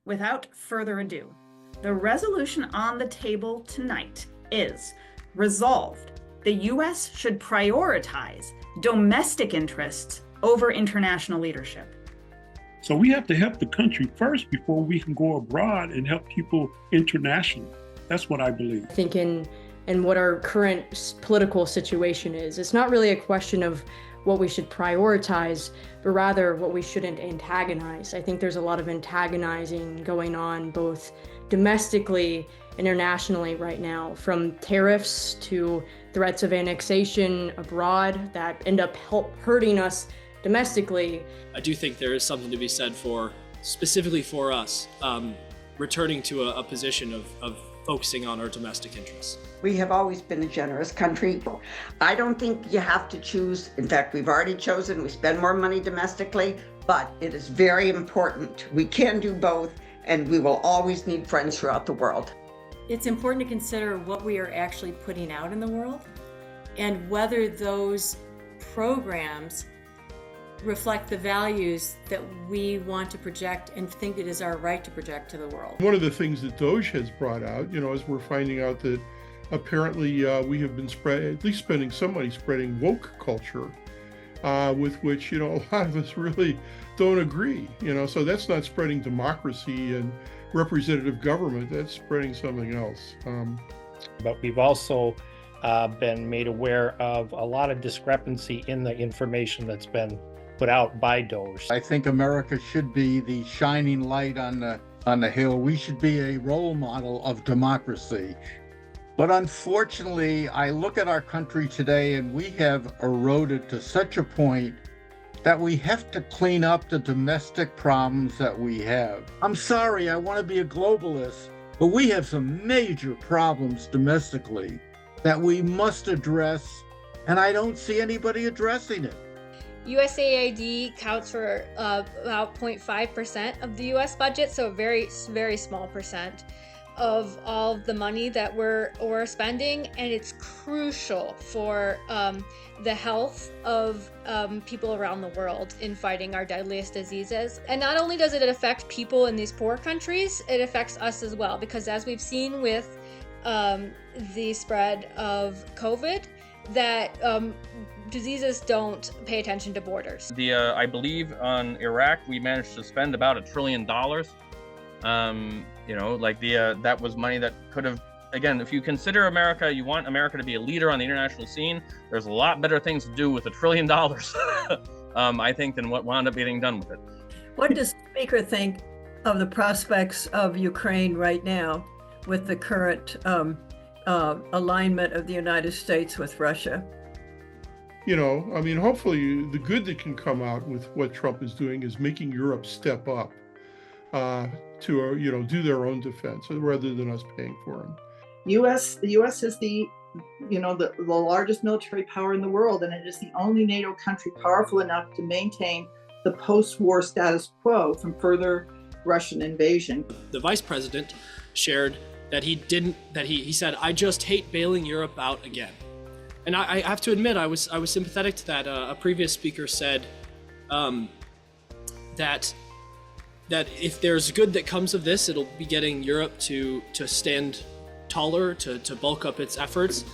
Without further ado, the resolution on the table tonight is resolved. The U.S. should prioritize domestic interests over international leadership. So we have to help the country first before we can go abroad and help people internationally. That's what I believe. I think in what our current political situation is, it's not really a question of what we should prioritize, but rather what we shouldn't antagonize. I think there's a lot of antagonizing going on both domestically, internationally right now, from tariffs to threats of annexation abroad that end up hurting us domestically. I do think there is something to be said for, specifically for us, returning to a position of focusing on our domestic interests. We have always been a generous country. I don't think you have to choose. In fact, we've already chosen. We spend more money domestically, but it is very important. We can do both, and we will always need friends throughout the world. It's important to consider what we are actually putting out in the world and whether those programs reflect the values that we want to project and think it is our right to project to the world. One of the things that Doge has brought out, is we're finding out that apparently we have been at least spending some money spreading woke culture, with which, a lot of us really don't agree, so that's not spreading democracy and representative government, that's spreading something else. But we've also been made aware of a lot of discrepancy in the information that's been put out by Doge. I think America should be the shining light on the hill. We should be a role model of democracy. But unfortunately, I look at our country today and we have eroded to such a point that we have to clean up the domestic problems that we have. I'm sorry, I want to be a globalist, but we have some major problems domestically that we must address, and I don't see anybody addressing it. USAID counts for about 0.5% of the US budget, so a very, very small percent of all the money that we're spending, and it's crucial for the health of people around the world in fighting our deadliest diseases. And not only does it affect people in these poor countries, it affects us as well, because as we've seen with the spread of COVID, that diseases don't pay attention to borders. I believe on Iraq, we managed to spend about $1 trillion. That was money that could have, again, if you consider America, you want America to be a leader on the international scene, there's a lot better things to do with $1 trillion, I think, than what wound up getting done with it. What does the Speaker think of the prospects of Ukraine right now with the current alignment of the United States with Russia? Hopefully the good that can come out with what Trump is doing is making Europe step up to do their own defense rather than us paying for them. The U.S. is the largest military power in the world, and it is the only NATO country powerful enough to maintain the post-war status quo from further Russian invasion. The vice president shared that he said, "I just hate bailing Europe out again." And I have to admit, I was sympathetic to that. A previous speaker said that if there's good that comes of this, it'll be getting Europe to stand taller, to bulk up its efforts.